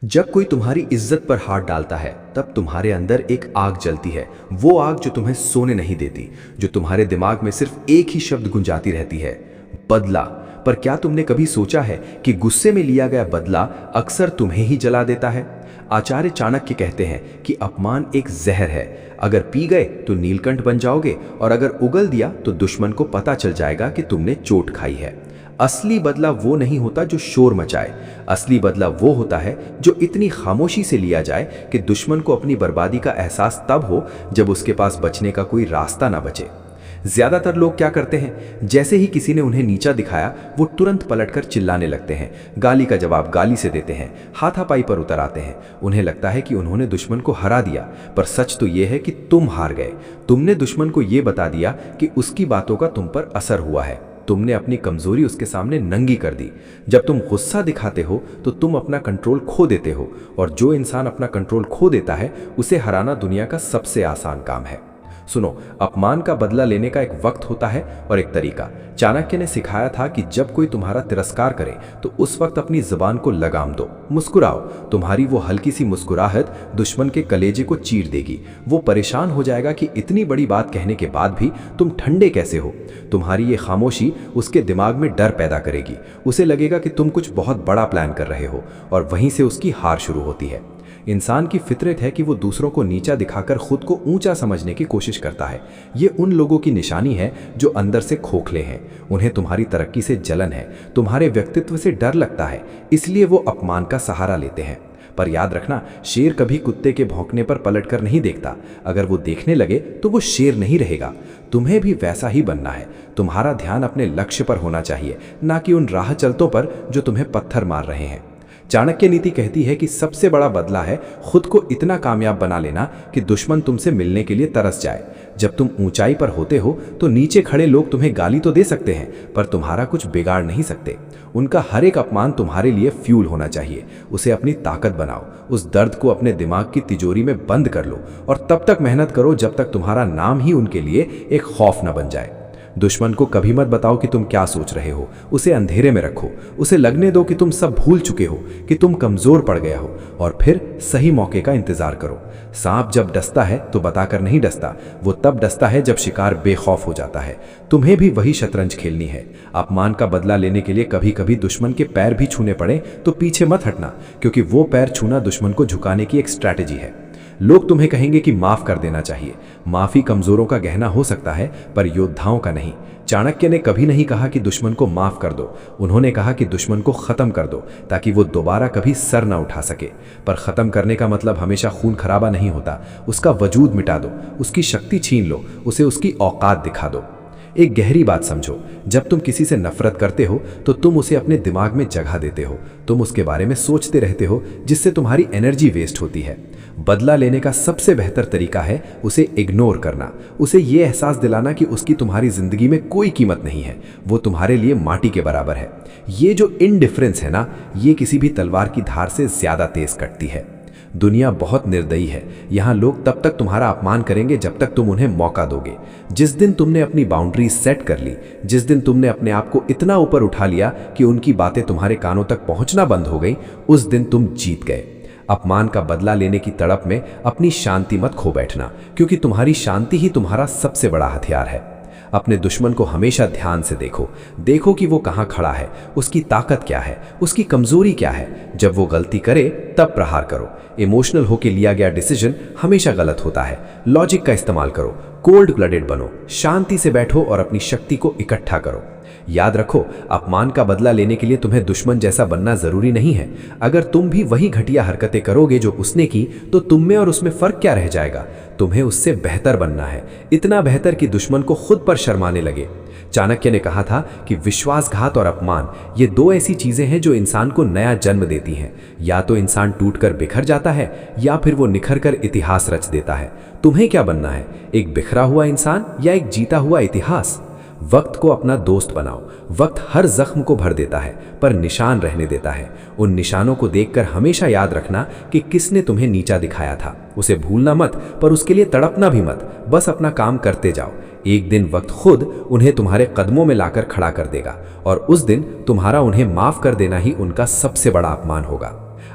जब कोई तुम्हारी इज्जत पर हाथ डालता है तब तुम्हारे अंदर एक आग जलती है। वो आग जो तुम्हें सोने नहीं देती, जो तुम्हारे दिमाग में सिर्फ एक ही शब्द गुंजाती रहती है, बदला। पर क्या तुमने कभी सोचा है कि गुस्से में लिया गया बदला अक्सर तुम्हें ही जला देता है। आचार्य चाणक्य कहते हैं कि अपमान एक जहर है। अगर पी गए तो नीलकंठ बन जाओगे और अगर उगल दिया तो दुश्मन को पता चल जाएगा कि तुमने चोट खाई है। असली बदला वो नहीं होता जो शोर मचाए। असली बदला वो होता है जो इतनी खामोशी से लिया जाए कि दुश्मन को अपनी बर्बादी का एहसास तब हो जब उसके पास बचने का कोई रास्ता ना बचे। ज्यादातर लोग क्या करते हैं, जैसे ही किसी ने उन्हें नीचा दिखाया वो तुरंत पलटकर चिल्लाने लगते हैं, गाली का जवाब गाली से देते हैं, हाथापाई पर उतर आते हैं। उन्हें लगता है कि उन्होंने दुश्मन को हरा दिया, पर सच तो ये है कि तुम हार गए। तुमने दुश्मन को ये बता दिया कि उसकी बातों का तुम पर असर हुआ है। तुमने अपनी कमजोरी उसके सामने नंगी कर दी। जब तुम गुस्सा दिखाते हो तो तुम अपना कंट्रोल खो देते हो, और जो इंसान अपना कंट्रोल खो देता है उसे हराना दुनिया का सबसे आसान काम है। सुनो, अपमान का बदला लेने का एक वक्त होता है और एक तरीका। चाणक्य ने सिखाया था कि जब कोई तुम्हारा तिरस्कार करे तो उस वक्त अपनी जुबान को लगाम दो, मुस्कुराओ। तुम्हारी वो हल्की सी मुस्कुराहट दुश्मन के कलेजे को चीर देगी। वो परेशान हो जाएगा कि इतनी बड़ी बात कहने के बाद भी तुम ठंडे कैसे हो। तुम्हारी ये खामोशी उसके दिमाग में डर पैदा करेगी। उसे लगेगा कि तुम कुछ बहुत बड़ा प्लान कर रहे हो, और वहीं से उसकी हार शुरू होती है। इंसान की फितरत है कि वो दूसरों को नीचा दिखाकर खुद को ऊंचा समझने की कोशिश करता है। ये उन लोगों की निशानी है जो अंदर से खोखले हैं। उन्हें तुम्हारी तरक्की से जलन है, तुम्हारे व्यक्तित्व से डर लगता है, इसलिए वो अपमान का सहारा लेते हैं। पर याद रखना, शेर कभी कुत्ते के भौंकने पर पलटकर नहीं देखता। अगर वो देखने लगे तो वो शेर नहीं रहेगा। तुम्हें भी वैसा ही बनना है। तुम्हारा ध्यान अपने लक्ष्य पर होना चाहिए, ना कि उन राह चलतों पर जो तुम्हें पत्थर मार रहे हैं। चाणक्य नीति कहती है कि सबसे बड़ा बदला है खुद को इतना कामयाब बना लेना कि दुश्मन तुमसे मिलने के लिए तरस जाए। जब तुम ऊंचाई पर होते हो तो नीचे खड़े लोग तुम्हें गाली तो दे सकते हैं, पर तुम्हारा कुछ बिगाड़ नहीं सकते। उनका हर एक अपमान तुम्हारे लिए फ्यूल होना चाहिए। उसे अपनी ताकत बनाओ, उस दर्द को अपने दिमाग की तिजोरी में बंद कर लो, और तब तक मेहनत करो जब तक तुम्हारा नाम ही उनके लिए एक खौफ न बन जाए। दुश्मन को कभी मत बताओ कि तुम क्या सोच रहे हो। उसे अंधेरे में रखो। उसे लगने दो कि तुम सब भूल चुके हो, कि तुम कमजोर पड़ गया हो, और फिर सही मौके का इंतजार करो। सांप जब डसता है तो बताकर नहीं डसता, वो तब डसता है जब शिकार बेखौफ हो जाता है। तुम्हें भी वही शतरंज खेलनी है। अपमान का बदला लेने के लिए कभी कभी दुश्मन के पैर भी छूने पड़े तो पीछे मत हटना, क्योंकि वो पैर छूना दुश्मन को झुकाने की एक स्ट्रैटेजी है। लोग तुम्हें कहेंगे कि माफ कर देना चाहिए। माफी कमजोरों का गहना हो सकता है, पर योद्धाओं का नहीं। चाणक्य ने कभी नहीं कहा कि दुश्मन को माफ कर दो। उन्होंने कहा कि दुश्मन को खत्म कर दो, ताकि वो दोबारा कभी सर ना उठा सके। पर खत्म करने का मतलब हमेशा खून खराबा नहीं होता। उसका वजूद मिटा दो, उसकी शक्ति छीन लो, उसे उसकी औकात दिखा दो। एक गहरी बात समझो, जब तुम किसी से नफरत करते हो तो तुम उसे अपने दिमाग में जगह देते हो। तुम उसके बारे में सोचते रहते हो, जिससे तुम्हारी एनर्जी वेस्ट होती है। बदला लेने का सबसे बेहतर तरीका है उसे इग्नोर करना। उसे ये एहसास दिलाना कि उसकी तुम्हारी जिंदगी में कोई कीमत नहीं है। वो तुम्हारे लिए माटी के बराबर है। ये जो इनडिफरेंस है ना, ये किसी भी तलवार की धार से ज्यादा तेज कटती है। दुनिया बहुत निर्दयी है। यहाँ लोग तब तक तुम्हारा अपमान करेंगे जब तक तुम उन्हें मौका दोगे। जिस दिन तुमने अपनी बाउंड्री सेट कर ली, जिस दिन तुमने अपने आप को इतना ऊपर उठा लिया कि उनकी बातें तुम्हारे कानों तक पहुंचना बंद हो गई, उस दिन तुम जीत गए। अपमान का बदला लेने की तड़प में अपनी शांति मत खो बैठना, क्योंकि तुम्हारी शांति ही तुम्हारा सबसे बड़ा हथियार है। अपने दुश्मन को हमेशा ध्यान से देखो। देखो कि वो कहाँ खड़ा है, उसकी ताकत क्या है, उसकी कमजोरी क्या है। जब वो गलती करे तब प्रहार करो। इमोशनल होकर लिया गया डिसीजन हमेशा गलत होता है। लॉजिक का इस्तेमाल करो, कोल्ड ब्लडेड बनो, शांति से बैठो और अपनी शक्ति को इकट्ठा करो। याद रखो, अपमान का बदला लेने के लिए तुम्हें दुश्मन जैसा बनना जरूरी नहीं है। अगर तुम भी वही घटिया हरकतें करोगे जो उसने की, तो तुम में और उसमें फर्क क्या रह जाएगा। तुम्हें उससे बेहतर बनना है, इतना बेहतर कि दुश्मन को खुद पर शर्माने लगे। चाणक्य ने कहा था कि विश्वासघात और अपमान ये दो ऐसी चीजें हैं जो इंसान को नया जन्म देती हैं। या तो इंसान टूटकर बिखर जाता है, या फिर वो निखर कर इतिहास रच देता है। तुम्हें क्या बनना है, एक बिखरा हुआ इंसान या एक जीता हुआ इतिहास? वक्त को अपना दोस्त बनाओ। वक्त हर जख्म को भर देता है, पर निशान रहने देता है। उन निशानों को देखकर हमेशा याद रखना कि किसने तुम्हें नीचा दिखाया था। उसे भूलना मत, पर उसके लिए तड़पना भी मत। बस अपना काम करते जाओ। एक दिन वक्त खुद उन्हें तुम्हारे कदमों में लाकर खड़ा कर देगा, और उस दिन तुम्हारा उन्हें माफ कर देना ही उनका सबसे बड़ा अपमान होगा।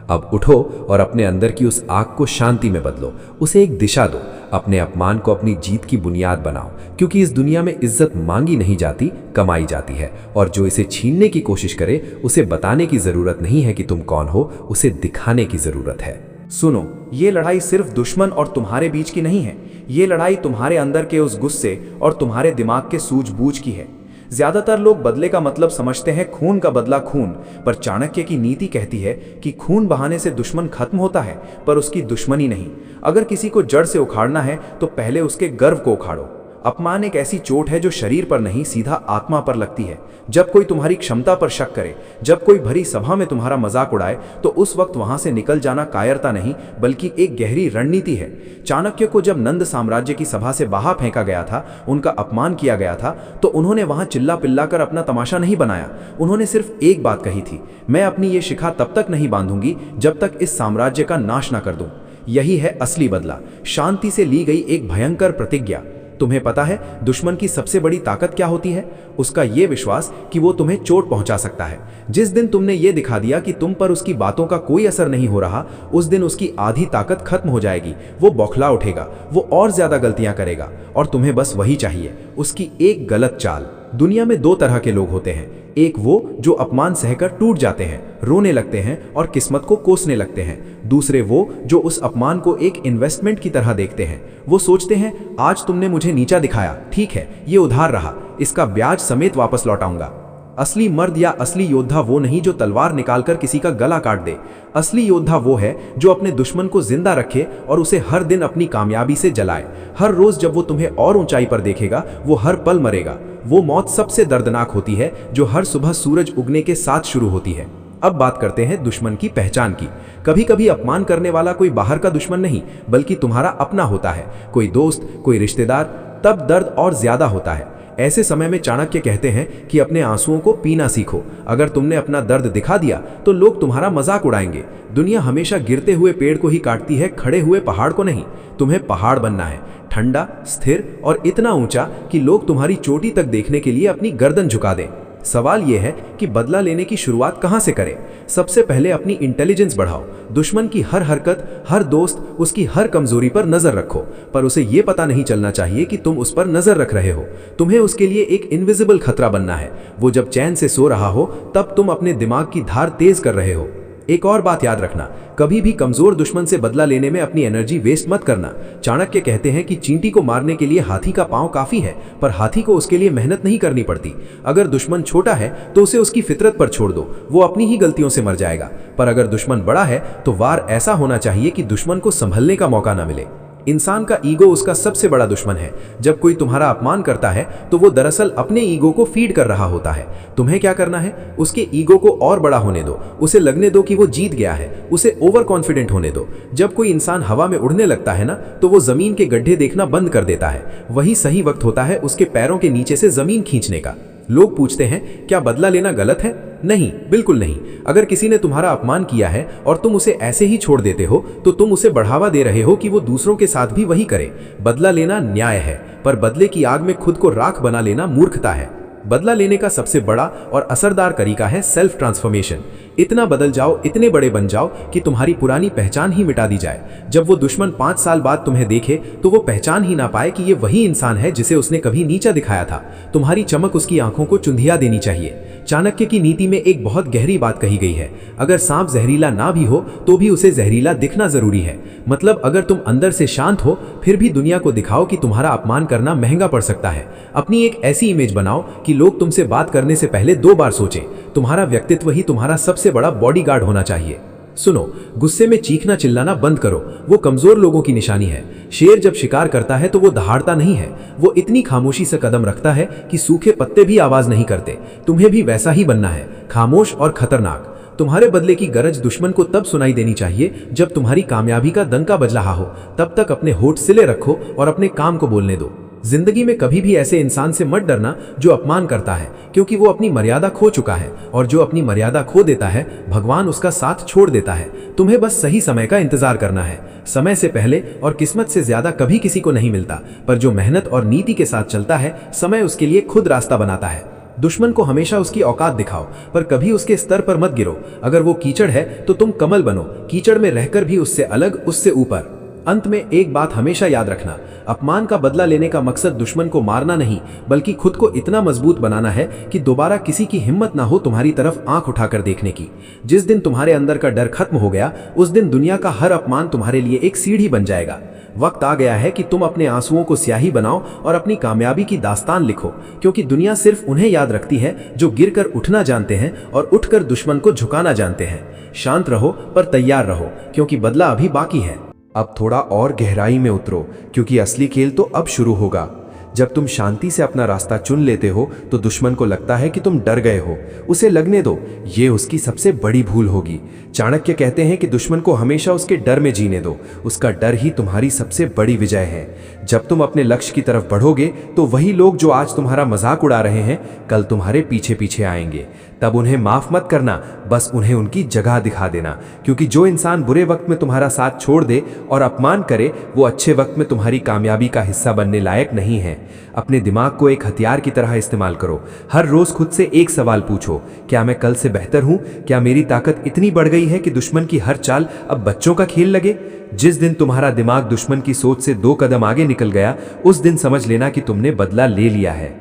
अब उठो और अपने अंदर की उस आग को शांति में बदलो, उसे एक दिशा दो। अपने अपमान को अपनी जीत की बुनियाद बनाओ, क्योंकि इस दुनिया में इज्जत मांगी नहीं जाती, कमाई जाती है। और जो इसे छीनने की कोशिश करे, उसे बताने की जरूरत नहीं है कि तुम कौन हो, उसे दिखाने की जरूरत है। सुनो, ये लड़ाई सिर्फ दुश्मन और तुम्हारे बीच की नहीं है। ये लड़ाई तुम्हारे अंदर के उस गुस्से और तुम्हारे दिमाग के सूझबूझ की है। ज्यादातर लोग बदले का मतलब समझते हैं खून का बदला खून, पर चाणक्य की नीति कहती है कि खून बहाने से दुश्मन खत्म होता है, पर उसकी दुश्मनी नहीं। अगर किसी को जड़ से उखाड़ना है तो पहले उसके गर्व को उखाड़ो। अपमान एक ऐसी चोट है जो शरीर पर नहीं, सीधा आत्मा पर लगती है। जब कोई तुम्हारी क्षमता पर शक करे, जब कोई भरी सभा में तुम्हारा मजाक उड़ाए, तो उस वक्त वहां से निकल जाना कायरता नहीं, बल्कि एक गहरी रणनीति है। चाणक्य को जब नंद साम्राज्य की सभा से बाहर फेंका गया था, उनका अपमान किया गया था, तो उन्होंने वहां चिल्ला पिल्ला कर अपना तमाशा नहीं बनाया। उन्होंने सिर्फ एक बात कही थी, मैं अपनी ये शिखा तब तक नहीं बांधूंगी जब तक इस साम्राज्य का नाश ना कर दूं। यही है असली बदला, शांति से ली गई एक भयंकर प्रतिज्ञा। तुम्हें पता है दुश्मन की सबसे बड़ी ताकत क्या होती है? उसका ये विश्वास कि वो तुम्हें चोट पहुंचा सकता है। जिस दिन तुमने ये दिखा दिया कि तुम पर उसकी बातों का कोई असर नहीं हो रहा, उस दिन उसकी आधी ताकत खत्म हो जाएगी। वो बौखला उठेगा, वो और ज्यादा गलतियां करेगा, और तुम्हें बस वही चाहिए, उसकी एक गलत चाल। दुनिया में दो तरह के लोग होते हैं, एक वो जो अपमान सहकर टूट जाते हैं, रोने लगते हैं और किस्मत को कोसने लगते हैं। दूसरे वो जो उस अपमान को एक इन्वेस्टमेंट की तरह देखते हैं। वो सोचते हैं आज तुमने मुझे नीचा दिखाया, ठीक है ये उधार रहा, इसका ब्याज समेत वापस लौटाऊंगा। असली मर्द या असली योद्धा वो नहीं जो तलवार निकालकर किसी का गला काट दे। असली योद्धा वो है जो अपने दुश्मन को जिंदा रखे और उसे हर दिन अपनी कामयाबी से जलाए। हर रोज जब वो तुम्हें और ऊंचाई पर देखेगा, वो हर पल मरेगा। वो मौत सबसे दर्दनाक होती है जो हर सुबह सूरज उगने के साथ शुरू होती है। अब बात करते हैं दुश्मन की पहचान की। कभी कभी अपमान करने वाला कोई बाहर का दुश्मन नहीं, बल्कि तुम्हारा अपना होता है, कोई दोस्त, कोई रिश्तेदार। तब दर्द और ज्यादा होता है। ऐसे समय में चाणक्य कहते हैं कि अपने आंसुओं को पीना सीखो। अगर तुमने अपना दर्द दिखा दिया तो लोग तुम्हारा मजाक उड़ाएंगे। दुनिया हमेशा गिरते हुए पेड़ को ही काटती है, खड़े हुए पहाड़ को नहीं। तुम्हें पहाड़ बनना है, ठंडा, स्थिर और इतना ऊंचा कि लोग तुम्हारी चोटी तक देखने के लिए अपनी गर्दन झुका दें। सवाल यह है कि बदला लेने की शुरुआत कहां से करें? सबसे पहले अपनी इंटेलिजेंस बढ़ाओ। दुश्मन की हर हरकत, हर दोस्त, उसकी हर कमजोरी पर नजर रखो, पर उसे यह पता नहीं चलना चाहिए कि तुम उस पर नजर रख रहे हो। तुम्हें उसके लिए एक इनविजिबल खतरा बनना है। वो जब चैन से सो रहा हो, तब तुम अपने दिमाग की धार तेज कर रहे हो। एक और बात याद रखना, कभी भी कमजोर दुश्मन से बदला लेने में अपनी एनर्जी वेस्ट मत करना। चाणक्य कहते हैं कि चींटी को मारने के लिए हाथी का पांव काफी है, पर हाथी को उसके लिए मेहनत नहीं करनी पड़ती। अगर दुश्मन छोटा है तो उसे उसकी फितरत पर छोड़ दो, वो अपनी ही गलतियों से मर जाएगा। पर अगर दुश्मन बड़ा है तो वार ऐसा होना चाहिए कि दुश्मन को संभलने का मौका ना मिले। इंसान का ईगो उसका सबसे बड़ा दुश्मन है। जब कोई तुम्हारा अपमान करता है तो वो दरअसल अपने ईगो को फीड कर रहा होता है। तुम्हें क्या करना है? उसके ईगो को और बड़ा होने दो, उसे लगने दो कि वो जीत गया है, उसे ओवर कॉन्फिडेंट होने दो। जब कोई इंसान हवा में उड़ने लगता है ना, तो वो जमीन के गड्ढे देखना बंद कर देता है। वही सही वक्त होता है उसके पैरों के नीचे से जमीन खींचने का। लोग पूछते हैं क्या बदला लेना गलत है? नहीं, बिल्कुल नहीं। अगर किसी ने तुम्हारा अपमान किया है और तुम उसे ऐसे ही छोड़ देते हो, तो तुम उसे बढ़ावा दे रहे हो कि वो दूसरों के साथ भी वही करे। बदला लेना न्याय है, पर बदले की आग में खुद को राख बना लेना मूर्खता है। बदला लेने का सबसे बड़ा और असरदार तरीका है सेल्फ ट्रांसफॉर्मेशन। इतना बदल जाओ, इतने बड़े बन जाओ कि तुम्हारी पुरानी पहचान ही मिटा दी जाए। जब वो दुश्मन 5 साल बाद तुम्हें देखे तो वो पहचान ही ना पाए कि ये वही इंसान है जिसे उसने कभी नीचा दिखाया था। तुम्हारी चमक उसकी आंखों को चुंधिया देनी चाहिए। चाणक्य की नीति में एक बहुत गहरी बात कही गई है, अगर सांप जहरीला ना भी हो तो भी उसे जहरीला दिखना जरूरी है। मतलब अगर तुम अंदर से शांत हो, फिर भी दुनिया को दिखाओ कि तुम्हारा अपमान करना महंगा पड़ सकता है। अपनी एक ऐसी इमेज बनाओ कि लोग तुमसे बात करने से पहले 2 बार सोचें। तुम्हारा व्यक्तित्व ही तुम्हारा सबसे बड़ा बॉडीगार्ड होना चाहिए। सुनो, गुस्से में चीखना चिल्लाना बंद करो, वो कमजोर लोगों की निशानी है। शेर जब शिकार करता है तो वो दहाड़ता नहीं है, वो इतनी खामोशी से कदम रखता है कि सूखे पत्ते भी आवाज नहीं करते। तुम्हें भी वैसा ही बनना है, खामोश और खतरनाक। तुम्हारे बदले की गरज दुश्मन को तब सुनाई देनी चाहिए जब तुम्हारी कामयाबी का डंका बज रहा हो। तब तक अपने होठ सिले रखो और अपने काम को बोलने दो। जिंदगी में कभी भी ऐसे इंसान से मत डरना जो अपमान करता है, क्योंकि वो अपनी मर्यादा खो चुका है, और जो अपनी मर्यादा खो देता है भगवान उसका साथ छोड़ देता है। तुम्हें बस सही समय का इंतजार करना है। समय से पहले और किस्मत से ज्यादा कभी किसी को नहीं मिलता, पर जो मेहनत और नीति के साथ चलता है, समय उसके लिए खुद रास्ता बनाता है। दुश्मन को हमेशा उसकी औकात दिखाओ, पर कभी उसके स्तर पर मत गिरो। अगर वो कीचड़ है तो तुम कमल बनो, कीचड़ में रहकर भी उससे अलग, उससे ऊपर। अंत में एक बात हमेशा याद रखना, अपमान का बदला लेने का मकसद दुश्मन को मारना नहीं, बल्कि खुद को इतना मजबूत बनाना है कि दोबारा किसी की हिम्मत ना हो तुम्हारी तरफ आंख उठाकर देखने की। जिस दिन तुम्हारे अंदर का डर खत्म हो गया, उस दिन दुनिया का हर अपमान तुम्हारे लिए एक सीढ़ी बन जाएगा। वक्त आ गया है कि तुम अपने आंसुओं को स्याही बनाओ और अपनी कामयाबी की दास्तान लिखो, क्योंकि दुनिया सिर्फ उन्हें याद रखती है जो गिरकर उठना जानते हैं और उठकर दुश्मन को झुकाना जानते हैं। शांत रहो पर तैयार रहो, क्योंकि बदला अभी बाकी है। अब थोड़ा और गहराई में उतरो, क्योंकि असली खेल तो अब शुरू होगा। जब तुम शांति से अपना रास्ता चुन लेते हो तो दुश्मन को लगता है कि तुम डर गए हो। उसे लगने दो, ये उसकी सबसे बड़ी भूल होगी। चाणक्य कहते हैं कि दुश्मन को हमेशा उसके डर में जीने दो, उसका डर ही तुम्हारी सबसे बड़ी विजय है। जब तुम अपने लक्ष्य की तरफ बढ़ोगे तो वही लोग जो आज तुम्हारा मजाक उड़ा रहे हैं, कल तुम्हारे पीछे पीछे आएंगे। तब उन्हें माफ मत करना, बस उन्हें उनकी जगह दिखा देना, क्योंकि जो इंसान बुरे वक्त में तुम्हारा साथ छोड़ दे और अपमान करे, वो अच्छे वक्त में तुम्हारी कामयाबी का हिस्सा बनने लायक नहीं है। अपने दिमाग को एक हथियार की तरह इस्तेमाल करो। हर रोज खुद से एक सवाल पूछो, क्या मैं कल से बेहतर हूं? क्या मेरी ताकत इतनी बढ़ गई है कि दुश्मन की हर चाल अब बच्चों का खेल लगे? जिस दिन तुम्हारा दिमाग दुश्मन की सोच से 2 कदम आगे निकल गया, उस दिन समझ लेना कि तुमने बदला ले लिया है।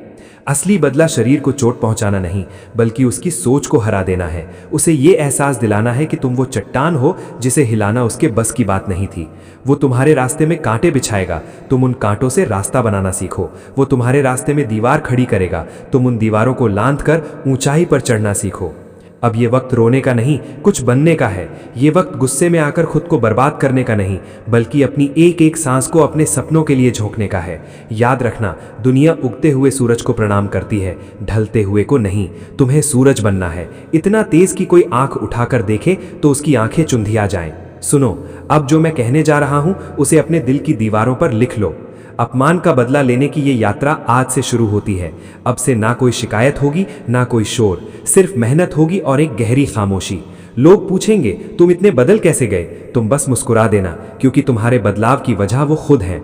असली बदला शरीर को चोट पहुंचाना नहीं, बल्कि उसकी सोच को हरा देना है। उसे ये एहसास दिलाना है कि तुम वो चट्टान हो जिसे हिलाना उसके बस की बात नहीं थी। वो तुम्हारे रास्ते में कांटे बिछाएगा, तुम उन कांटों से रास्ता बनाना सीखो। वो तुम्हारे रास्ते में दीवार खड़ी करेगा, तुम उन दीवारों को लांघ कर ऊंचाई पर चढ़ना सीखो। अब ये वक्त रोने का नहीं, कुछ बनने का है। ये वक्त गुस्से में आकर खुद को बर्बाद करने का नहीं, बल्कि अपनी एक एक सांस को अपने सपनों के लिए झोंकने का है। याद रखना, दुनिया उगते हुए सूरज को प्रणाम करती है, ढलते हुए को नहीं। तुम्हें सूरज बनना है, इतना तेज कि कोई आंख उठाकर देखे तो उसकी आंखें चुंधिया जाएं। सुनो, अब जो मैं कहने जा रहा हूं उसे अपने दिल की दीवारों पर लिख लो। अपमान का बदला लेने की ये यात्रा आज से शुरू होती है। अब से ना कोई शिकायत होगी, ना कोई शोर, सिर्फ मेहनत होगी और एक गहरी खामोशी। लोग पूछेंगे तुम इतने बदल कैसे गए? तुम बस मुस्कुरा देना, क्योंकि तुम्हारे बदलाव की वजह वो खुद हैं।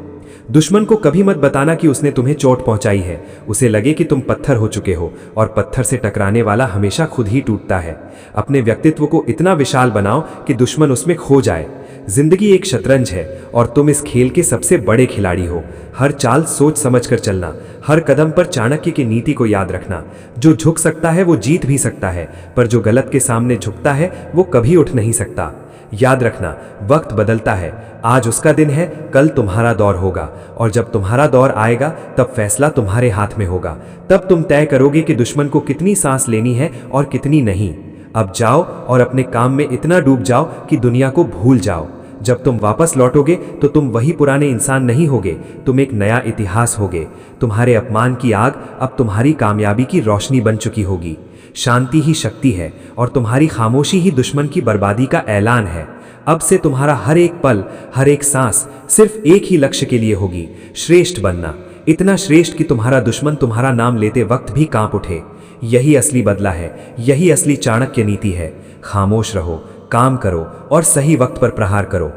दुश्मन को कभी मत बताना कि उसने तुम्हें चोट पहुंचाई है। उसे लगे कि तुम पत्थर हो चुके हो, और पत्थर से टकराने वाला हमेशा खुद ही टूटता है। अपने व्यक्तित्व को इतना विशाल बनाओ कि दुश्मन उसमें खो जाए। जिंदगी एक शतरंज है और तुम इस खेल के सबसे बड़े खिलाड़ी हो। हर चाल सोच समझ कर चलना, हर कदम पर चाणक्य की नीति को याद रखना। जो झुक सकता है वो जीत भी सकता है, पर जो गलत के सामने झुकता है वो कभी उठ नहीं सकता। याद रखना, वक्त बदलता है। आज उसका दिन है, कल तुम्हारा दौर होगा, और जब तुम्हारा दौर आएगा तब फैसला तुम्हारे हाथ में होगा। तब तुम तय करोगे कि दुश्मन को कितनी सांस लेनी है और कितनी नहीं। अब जाओ और अपने काम में इतना डूब जाओ कि दुनिया को भूल जाओ। जब तुम वापस लौटोगे तो तुम वही पुराने इंसान नहीं होगे, तुम एक नया इतिहास होगे। तुम्हारे अपमान की आग अब तुम्हारी कामयाबी की रोशनी बन चुकी होगी। शांति ही शक्ति है और तुम्हारी खामोशी ही दुश्मन की बर्बादी का ऐलान है। अब से तुम्हारा हर एक पल, हर एक सांस सिर्फ एक ही लक्ष्य के लिए होगी, श्रेष्ठ बनना। इतना श्रेष्ठ कि तुम्हारा दुश्मन तुम्हारा नाम लेते वक्त भी कांप उठे। यही असली बदला है, यही असली चाणक्य नीति है। खामोश रहो, काम करो और सही वक्त पर प्रहार करो।